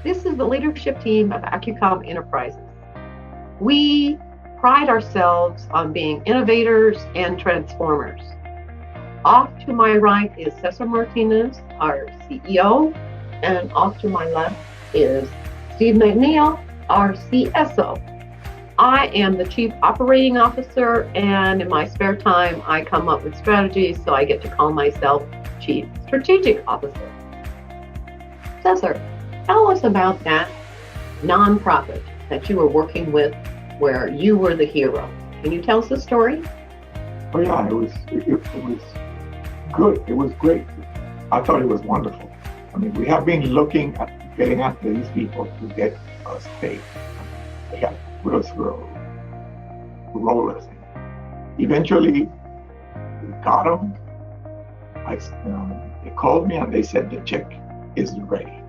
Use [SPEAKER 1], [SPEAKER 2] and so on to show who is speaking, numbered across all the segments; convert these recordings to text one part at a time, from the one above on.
[SPEAKER 1] This is the leadership team of AccuComp Enterprises. We pride ourselves on being innovators and transformers. Off to my right is César Martínez, our CEO, and off to my left is Steve McNeill, our CSO. I am the Chief Operating Officer, and in my spare time, I come up with strategies, so I get to call myself Chief Strategic Officer. César, tell us about that nonprofit that you were working with where you were the hero. Can you tell us the story?
[SPEAKER 2] Oh yeah, it was good. It was great. I thought it was wonderful. I mean, we have been looking at getting after these people to get us paid. They have put us through rollers. Eventually, we got them. They called me and they said the check is ready.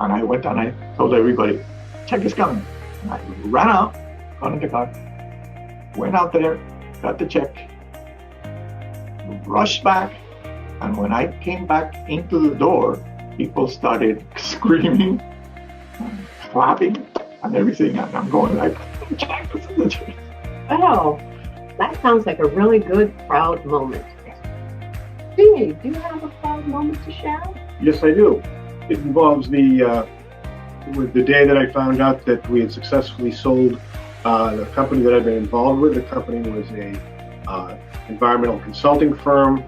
[SPEAKER 2] And I went and I told everybody, check is coming. And I ran out, got in the car, went out there, got the check, rushed back, and when I came back into the door, people started screaming, and clapping, and everything, and I'm going like, check, this is the check.
[SPEAKER 1] Oh, that sounds like a really good, proud moment. Steve, do you have a proud moment to share?
[SPEAKER 3] Yes, I do. It involves the day that I found out that we had successfully sold the company that I've been involved with. The company was a environmental consulting firm,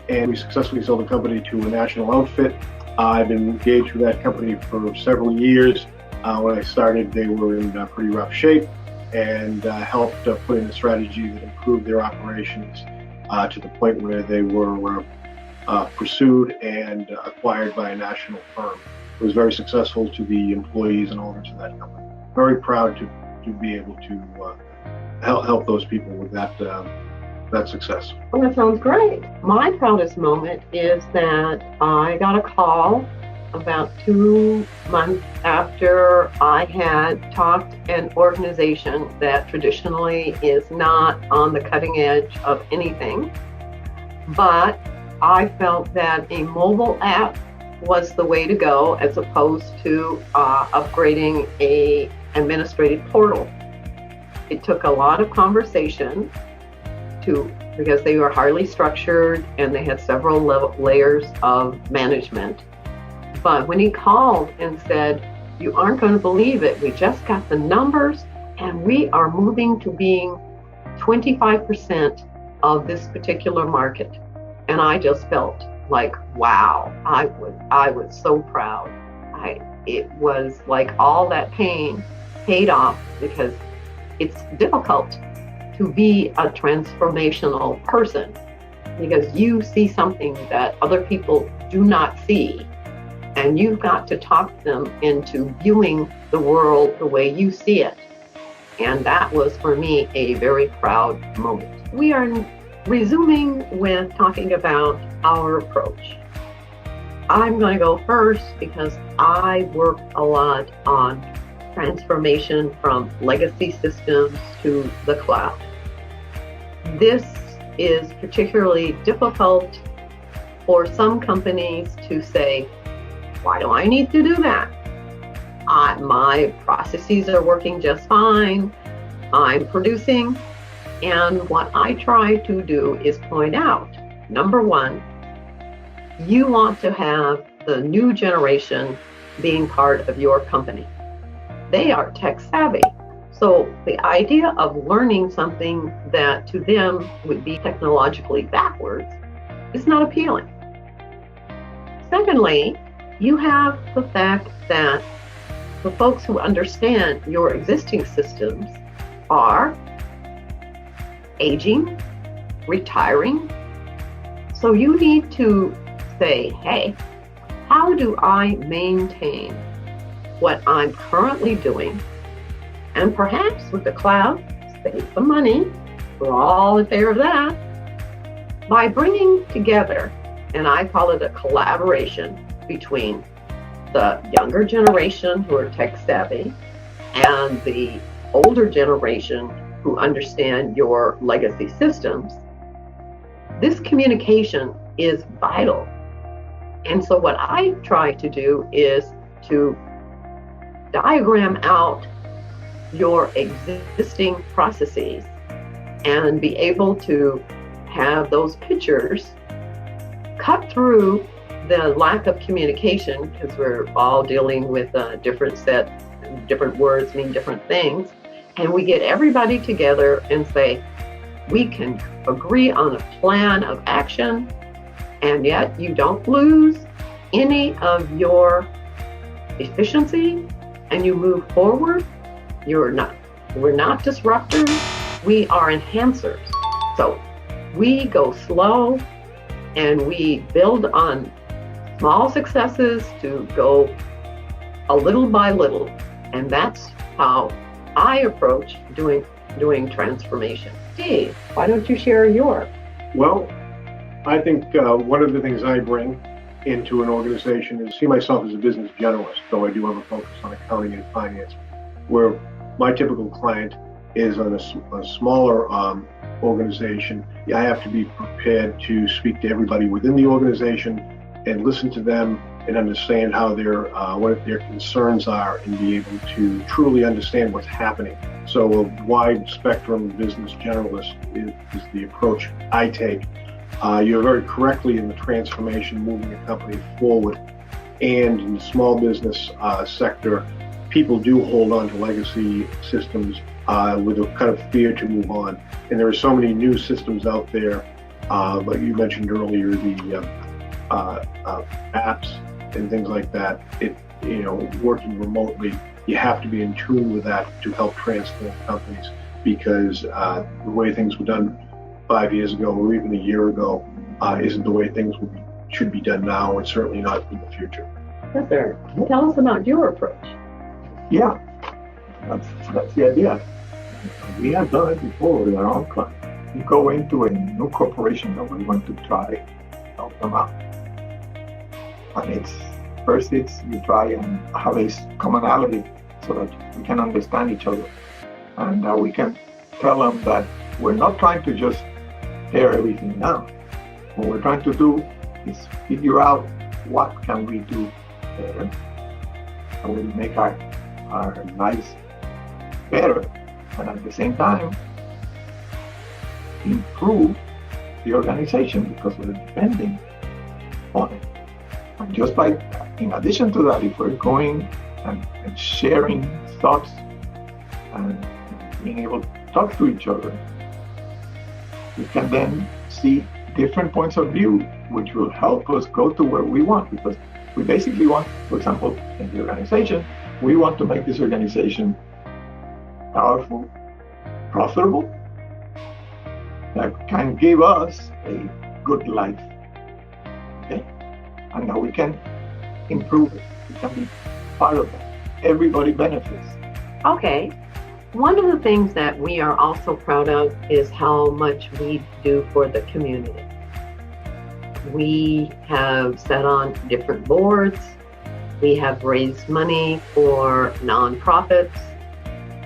[SPEAKER 3] and we successfully sold the company to a national outfit. I've been engaged with that company for several years. When I started, they were in pretty rough shape, and helped put in a strategy that improved their operations to the point where they were pursued and acquired by a national firm. It was very successful to the employees and owners of that company. Very proud to be able to help those people with that success.
[SPEAKER 1] Well, that sounds great. My proudest moment is that I got a call about 2 months after I had talked an organization that traditionally is not on the cutting edge of anything, but I felt that a mobile app was the way to go as opposed to upgrading a administrative portal. It took a lot of conversation because they were highly structured and they had several layers of management. But when he called and said, you aren't going to believe it, we just got the numbers and we are moving to being 25% of this particular market. And I just felt like, wow, I was so proud. It was like all that pain paid off, because it's difficult to be a transformational person because you see something that other people do not see. And you've got to talk them into viewing the world the way you see it. And that was, for me, a very proud moment. We are resuming with talking about our approach. I'm going to go first because I work a lot on transformation from legacy systems to the cloud. This is particularly difficult for some companies to say, why do I need to do that? My processes are working just fine. I'm producing. And what I try to do is point out, number one, you want to have the new generation being part of your company. They are tech savvy. So the idea of learning something that to them would be technologically backwards is not appealing. Secondly, you have the fact that the folks who understand your existing systems are aging, retiring. So you need to say, hey, how do I maintain what I'm currently doing? And perhaps with the cloud, save some money. We're all in favor of that. By bringing together, and I call it a collaboration between the younger generation who are tech savvy and the older generation who understand your legacy systems, this communication is vital. And so what I try to do is to diagram out your existing processes and be able to have those pictures cut through the lack of communication, because we're all dealing with a different words mean different things. And we get everybody together and say, we can agree on a plan of action, and yet you don't lose any of your efficiency and you move forward. We're not disruptors, we are enhancers. So we go slow and we build on small successes to go a little by little. And that's how I approach doing transformation. Steve, why don't you share your?
[SPEAKER 3] Well, I think one of the things I bring into an organization is see myself as a business generalist, though I do have a focus on accounting and finance, where my typical client is on a smaller organization. I have to be prepared to speak to everybody within the organization and listen to them and understand how what their concerns are and be able to truly understand what's happening. So a wide spectrum business generalist is the approach I take. You're very correctly in the transformation, moving a company forward. And in the small business sector, people do hold on to legacy systems with a kind of fear to move on. And there are so many new systems out there, but you mentioned earlier the apps and things like that. Working remotely, you have to be in tune with that to help transform companies, because the way things were done 5 years ago or even a year ago isn't the way things should be done now, and certainly not in the future.
[SPEAKER 1] César, tell us about your approach.
[SPEAKER 2] Yeah, that's the idea. We have done it before with our own clients. You go into a new corporation that we want to try to help them out. And first you try and have a commonality so that we can understand each other. And we can tell them that we're not trying to just tear everything down. What we're trying to do is figure out what can we do better, and we'll make our lives better, and at the same time improve the organization, because we're depending on it. And just in addition to that, if we're going and sharing thoughts and being able to talk to each other, we can then see different points of view, which will help us go to where we want, because we basically want, for example, in the organization, we want to make this organization powerful, profitable, that can give us a good life. Okay? And now we can improve it. We can be part of that. Everybody benefits.
[SPEAKER 1] Okay. One of the things that we are also proud of is how much we do for the community. We have sat on different boards. We have raised money for nonprofits.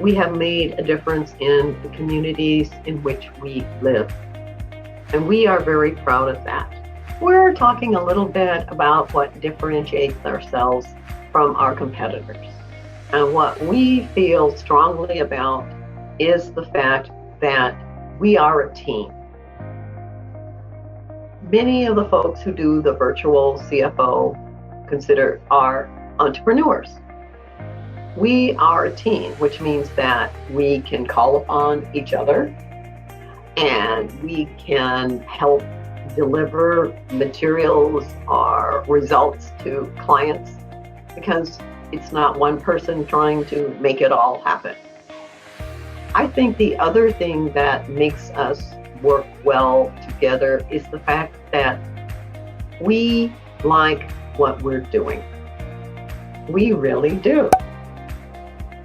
[SPEAKER 1] We have made a difference in the communities in which we live. And we are very proud of that. We're talking a little bit about what differentiates ourselves from our competitors. And what we feel strongly about is the fact that we are a team. Many of the folks who do the virtual CFO are entrepreneurs. We are a team, which means that we can call upon each other and we can help deliver materials or results to clients, because it's not one person trying to make it all happen. I think the other thing that makes us work well together is the fact that we like what we're doing. We really do.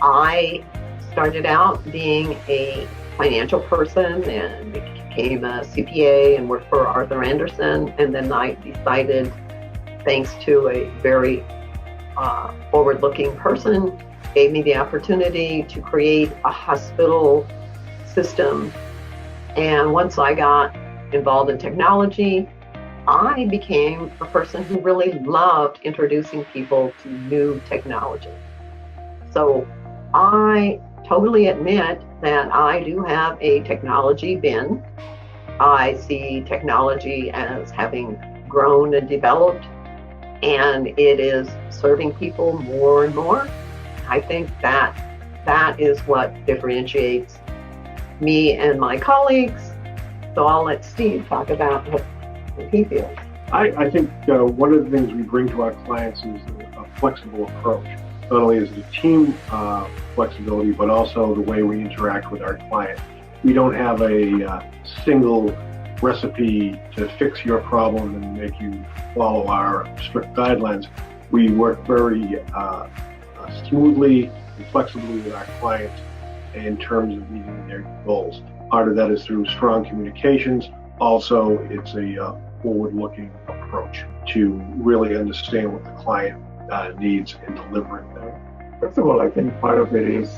[SPEAKER 1] I started out being a financial person and became a CPA and worked for Arthur Andersen. And then I decided, thanks to a very forward-looking person, gave me the opportunity to create a hospital system. And once I got involved in technology, I became a person who really loved introducing people to new technology. So I totally admit that I do have a technology bin. I see technology as having grown and developed, and it is serving people more and more. I think that is what differentiates me and my colleagues. So I'll let Steve talk about what he feels.
[SPEAKER 3] I think one of the things we bring to our clients is a flexible approach. Not only is it a team flexibility, but also the way we interact with our client. We don't have a single recipe to fix your problem and make you follow our strict guidelines. We work very smoothly and flexibly with our clients in terms of meeting their goals. Part of that is through strong communications. Also, it's a forward-looking approach to really understand what the client needs in delivering that.
[SPEAKER 2] First of all, I think part of it is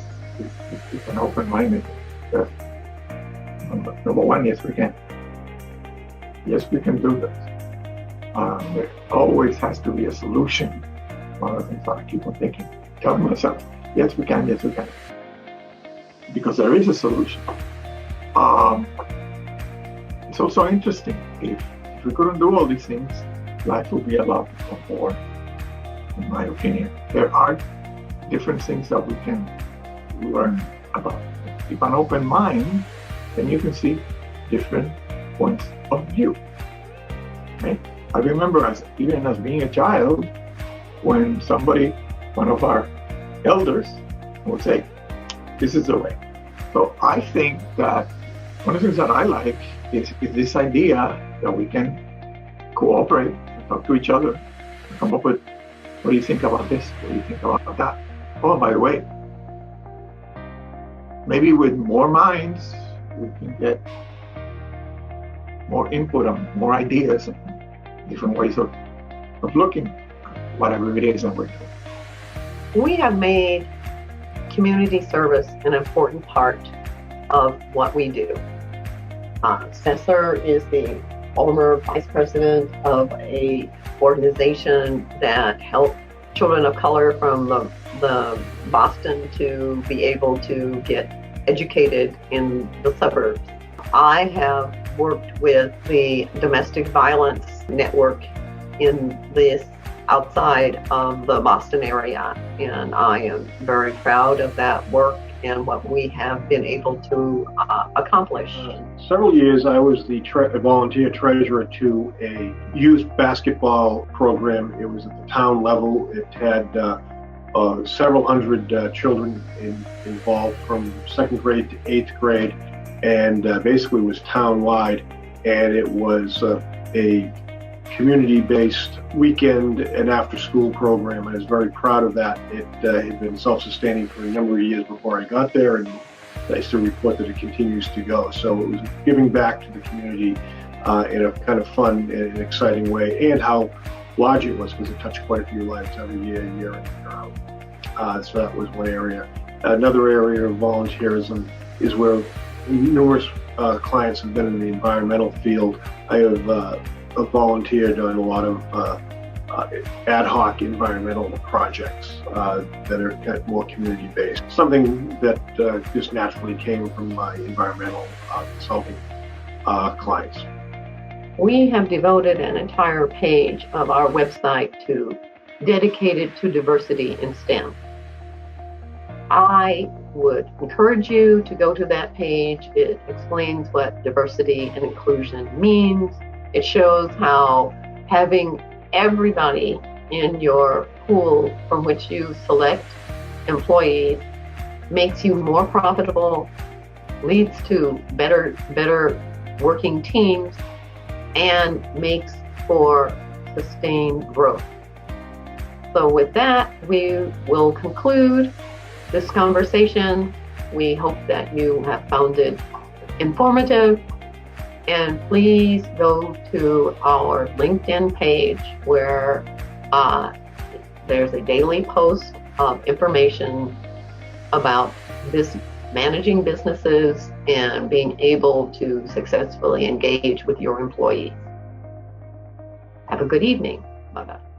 [SPEAKER 2] an open-minded. Number one, yes, we can. Yes, we can do this. There always has to be a solution. One of the things I keep on thinking, telling myself, yes, we can, yes, we can. Because there is a solution. It's also interesting. If we couldn't do all these things, life would be a lot more, in my opinion. There are different things that we can learn about. Keep an open mind, then you can see different points of view. Right? I remember even as being a child, when one of our elders would say, this is the way. So I think that one of the things that I like is this idea that we can cooperate and talk to each other and come up with, what do you think about this? What do you think about that? Oh, by the way, maybe with more minds, we can get more input on more ideas and different ways of looking at whatever it is that we're doing.
[SPEAKER 1] We have made community service an important part of what we do. César is the former vice president of a organization that helped children of color from the Boston to be able to get educated in the suburbs. I have worked with the domestic violence network in this outside of the Boston area, and I am very proud of that work and what we have been able to accomplish.
[SPEAKER 3] Several years I was the volunteer treasurer to a youth basketball program. It was at the town level. It had several hundred children involved from 2nd grade to 8th grade, and basically was town-wide, and it was a community-based weekend and after-school program. I was very proud of that. It had been self-sustaining for a number of years before I got there, and I still report that it continues to go. So it was giving back to the community in a kind of fun and exciting way, and how large it was, because it touched quite a few lives every year in and year out. So that was one area. Another area of volunteerism is where numerous clients have been in the environmental field. I have volunteered on a lot of ad hoc environmental projects that are kind of more community-based. Something that just naturally came from my environmental consulting clients.
[SPEAKER 1] We have devoted an entire page of our website dedicated to diversity in STEM. I would encourage you to go to that page. It explains what diversity and inclusion means. It shows how having everybody in your pool from which you select employees makes you more profitable, leads to better working teams, and makes for sustained growth. So with that, we will conclude this conversation. We hope that you have found it informative, and please go to our LinkedIn page where there's a daily post of information about managing businesses and being able to successfully engage with your employees. Have a good evening. Bye-bye.